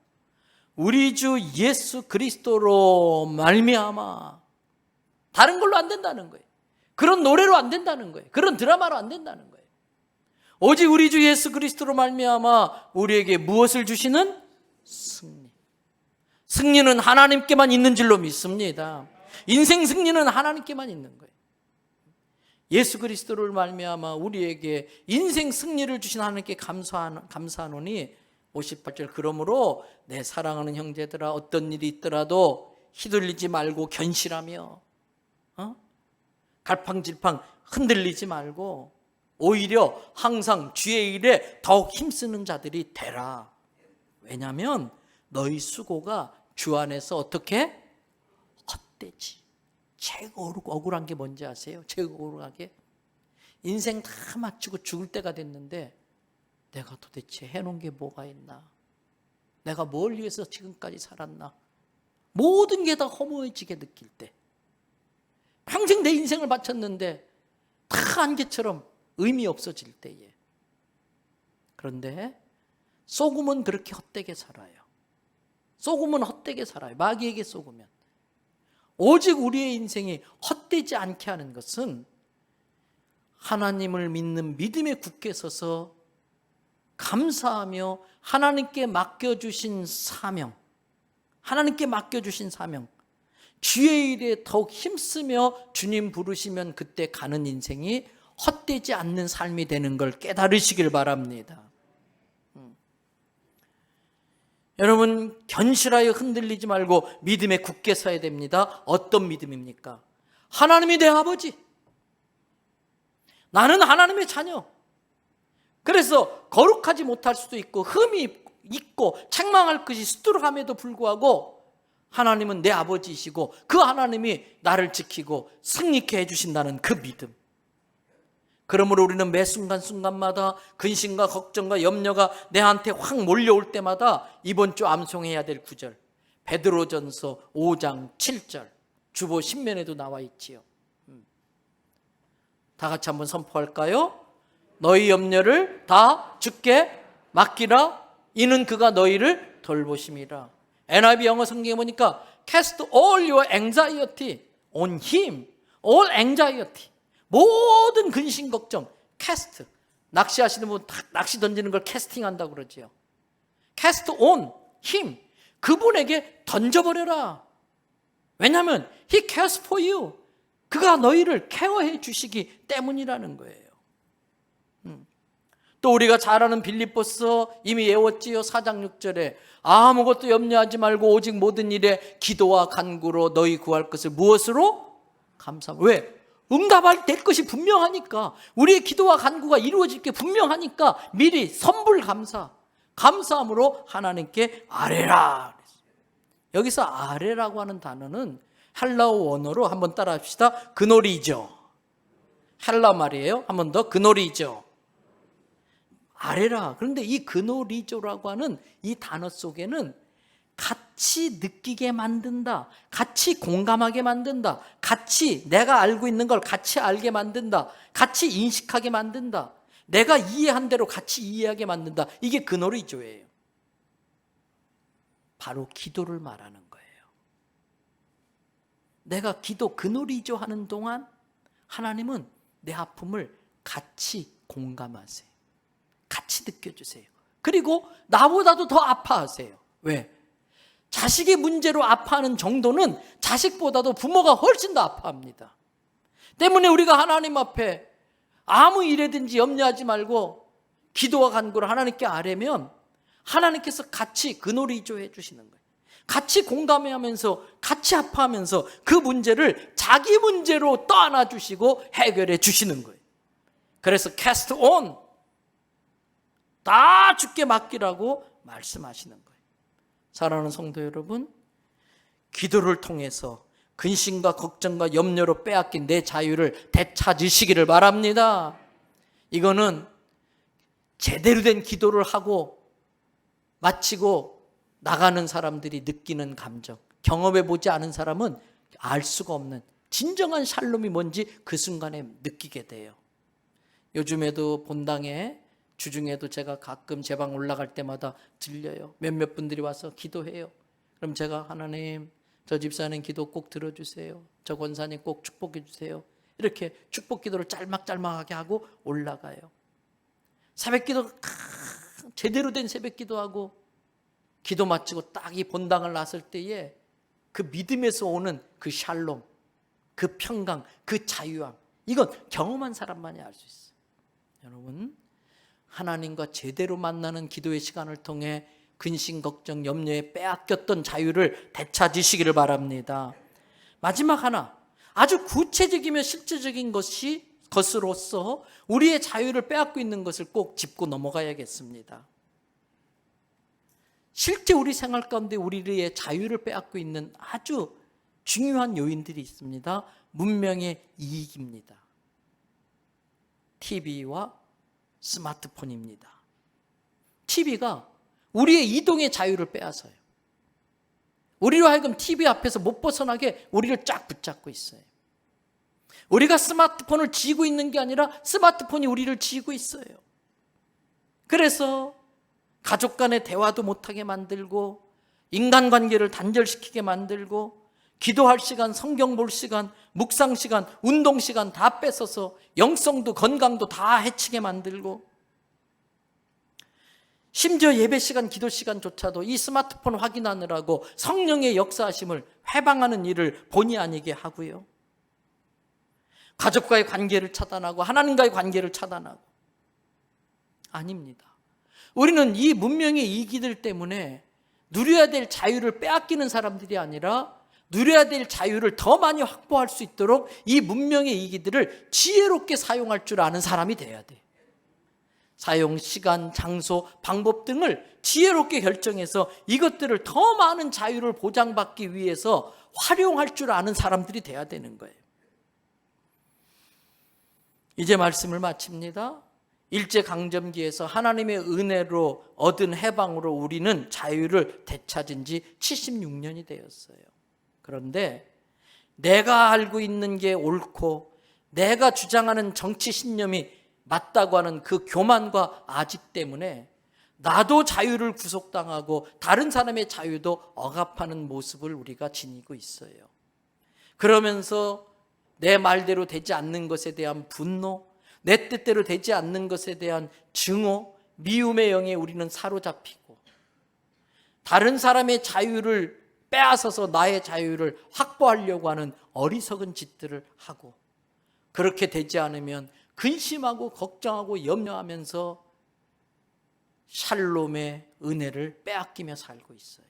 우리 주 예수 그리스도로 말미암아. 다른 걸로 안 된다는 거예요. 그런 노래로 안 된다는 거예요. 그런 드라마로 안 된다는 거예요. 오직 우리 주 예수 그리스도로 말미암아 우리에게 무엇을 주시는? 승리. 승리는 하나님께만 있는 줄로 믿습니다. 인생 승리는 하나님께만 있는 거예요. 예수 그리스도를 말미암아 우리에게 인생 승리를 주신 하나님께 감사하노니 58절 그러므로 내 사랑하는 형제들아 어떤 일이 있더라도 휘둘리지 말고 견실하며 갈팡질팡 흔들리지 말고 오히려 항상 주의 일에 더욱 힘쓰는 자들이 되라. 왜냐하면 너희 수고가 주 안에서 어떻게? 헛되지. 최고 억울한 게 뭔지 아세요? 최고 억울하게 인생 다 마치고 죽을 때가 됐는데 내가 도대체 해놓은 게 뭐가 있나? 내가 뭘 위해서 지금까지 살았나? 모든 게 다 허무해지게 느낄 때, 평생 내 인생을 바쳤는데 다 안개처럼 의미 없어질 때에. 그런데 속으면 그렇게 헛되게 살아요. 속으면 헛되게 살아요. 마귀에게 속으면. 오직 우리의 인생이 헛되지 않게 하는 것은 하나님을 믿는 믿음에 굳게 서서 감사하며 하나님께 맡겨주신 사명, 주의 일에 더욱 힘쓰며 주님 부르시면 그때 가는 인생이 헛되지 않는 삶이 되는 걸 깨달으시길 바랍니다. 여러분, 견실하여 흔들리지 말고 믿음에 굳게 서야 됩니다. 어떤 믿음입니까? 하나님이 내 아버지, 나는 하나님의 자녀. 그래서 거룩하지 못할 수도 있고 흠이 있고 책망할 것이 수두룩함에도 불구하고 하나님은 내 아버지이시고 그 하나님이 나를 지키고 승리케 해주신다는 그 믿음. 그러므로 우리는 매 순간순간마다 근심과 걱정과 염려가 내한테 확 몰려올 때마다 이번 주 암송해야 될 구절, 베드로전서 5장 7절, 주보 신면에도 나와 있지요. 다 같이 한번 선포할까요? 너희 염려를 다 주께 맡기라. 이는 그가 너희를 돌보심이라. NIV 영어 성경에 보니까 Cast all your anxiety on him. All anxiety. 모든 근심 걱정. Cast. 낚시하시는 분 낚시 던지는 걸 캐스팅한다고 그러지요. Cast on him. 그분에게 던져버려라. 왜냐하면 he cares for you. 그가 너희를 케어해 주시기 때문이라는 거예요. 또 우리가 잘 아는 빌립보서 이미 외웠지요. 4장 6절에 아무것도 염려하지 말고 오직 모든 일에 기도와 간구로 너희 구할 것을 무엇으로? 감사함. 왜? 응답할 될 것이 분명하니까, 우리의 기도와 간구가 이루어질 게 분명하니까 미리 선불 감사함으로 하나님께 아뢰라. 여기서 아뢰라고 하는 단어는 헬라어 원어로 한번 따라 합시다. 그노리죠. 헬라 말이에요. 한 번 더. 그노리죠. 아뢰라. 그런데 이 그노리조라고 하는 이 단어 속에는 같이 느끼게 만든다, 같이 공감하게 만든다, 같이 내가 알고 있는 걸 같이 알게 만든다, 같이 인식하게 만든다, 내가 이해한 대로 같이 이해하게 만든다. 이게 그노리조예요. 바로 기도를 말하는 거예요. 내가 기도 그노리조 하는 동안 하나님은 내 아픔을 같이 공감하세요. 같이 느껴주세요. 그리고 나보다도 더 아파하세요. 왜? 자식의 문제로 아파하는 정도는 자식보다도 부모가 훨씬 더 아파합니다. 때문에 우리가 하나님 앞에 아무 일에든지 염려하지 말고 기도와 간구를 하나님께 아뢰면 하나님께서 같이 그노리조 해주시는 거예요. 같이 공감하면서 같이 아파하면서 그 문제를 자기 문제로 떠안아 주시고 해결해 주시는 거예요. 그래서 cast on, 다 주께 맡기라고 말씀하시는 거예요. 사랑하는 성도 여러분, 기도를 통해서 근심과 걱정과 염려로 빼앗긴 내 자유를 되찾으시기를 바랍니다. 이거는 제대로 된 기도를 하고 마치고 나가는 사람들이 느끼는 감정, 경험해보지 않은 사람은 알 수가 없는 진정한 샬롬이 뭔지 그 순간에 느끼게 돼요. 요즘에도 본당에 주중에도 제가 가끔 제 방 올라갈 때마다 들려요. 몇몇 분들이 와서 기도해요. 그럼 제가 하나님, 저 집사님 기도 꼭 들어주세요. 저 권사님 꼭 축복해 주세요. 이렇게 축복 기도를 짤막짤막하게 하고 올라가요. 새벽기도 제대로 된 새벽기도하고 기도 마치고 딱 이 본당을 나설 때에 그 믿음에서 오는 그 샬롬, 그 평강, 그 자유함, 이건 경험한 사람만이 알 수 있어요. 여러분, 하나님과 제대로 만나는 기도의 시간을 통해 근심, 걱정, 염려에 빼앗겼던 자유를 되찾으시기를 바랍니다. 마지막 하나, 아주 구체적이며 실제적인 것으로서 우리의 자유를 빼앗고 있는 것을 꼭 짚고 넘어가야겠습니다. 실제 우리 생활 가운데 우리의 자유를 빼앗고 있는 아주 중요한 요인들이 있습니다. 문명의 이익입니다. TV와 스마트폰입니다. TV가 우리의 이동의 자유를 빼앗아요. 우리로 하여금 TV 앞에서 못 벗어나게 우리를 쫙 붙잡고 있어요. 우리가 스마트폰을 쥐고 있는 게 아니라 스마트폰이 우리를 쥐고 있어요. 그래서 가족 간의 대화도 못하게 만들고 인간관계를 단절시키게 만들고 기도할 시간, 성경 볼 시간, 묵상 시간, 운동 시간 다 뺏어서 영성도 건강도 다 해치게 만들고 심지어 예배 시간, 기도 시간조차도 이 스마트폰 확인하느라고 성령의 역사하심을 회방하는 일을 본의 아니게 하고요. 가족과의 관계를 차단하고 하나님과의 관계를 차단하고 아닙니다. 우리는 이 문명의 이기들 때문에 누려야 될 자유를 빼앗기는 사람들이 아니라 누려야 될 자유를 더 많이 확보할 수 있도록 이 문명의 이기들을 지혜롭게 사용할 줄 아는 사람이 돼야 돼. 사용 시간, 장소, 방법 등을 지혜롭게 결정해서 이것들을 더 많은 자유를 보장받기 위해서 활용할 줄 아는 사람들이 돼야 되는 거예요. 이제 말씀을 마칩니다. 일제강점기에서 하나님의 은혜로 얻은 해방으로 우리는 자유를 되찾은 지 76년이 되었어요. 그런데 내가 알고 있는 게 옳고 내가 주장하는 정치 신념이 맞다고 하는 그 교만과 아직 때문에 나도 자유를 구속당하고 다른 사람의 자유도 억압하는 모습을 우리가 지니고 있어요. 그러면서 내 말대로 되지 않는 것에 대한 분노, 내 뜻대로 되지 않는 것에 대한 증오, 미움의 영에 우리는 사로잡히고 다른 사람의 자유를 빼앗아서 나의 자유를 확보하려고 하는 어리석은 짓들을 하고 그렇게 되지 않으면 근심하고 걱정하고 염려하면서 샬롬의 은혜를 빼앗기며 살고 있어요.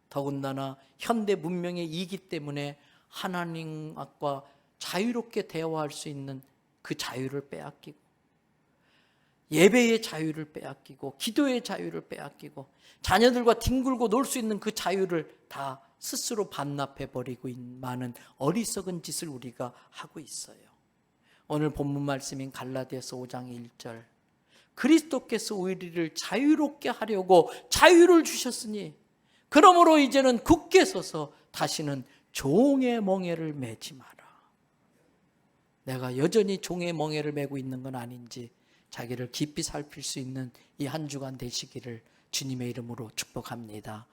더군다나 현대 문명의 이기 때문에 하나님과 자유롭게 대화할 수 있는 그 자유를 빼앗기고 예배의 자유를 빼앗기고 기도의 자유를 빼앗기고 자녀들과 뒹굴고 놀 수 있는 그 자유를 다 스스로 반납해버리고 있는 많은 어리석은 짓을 우리가 하고 있어요. 오늘 본문 말씀인 갈라디아서 5장 1절 그리스도께서 우리를 자유롭게 하려고 자유를 주셨으니 그러므로 이제는 굳게 서서 다시는 종의 멍에를 매지 마라. 내가 여전히 종의 멍에를 메고 있는 건 아닌지 자기를 깊이 살필 수 있는 이 한 주간 되시기를 주님의 이름으로 축복합니다.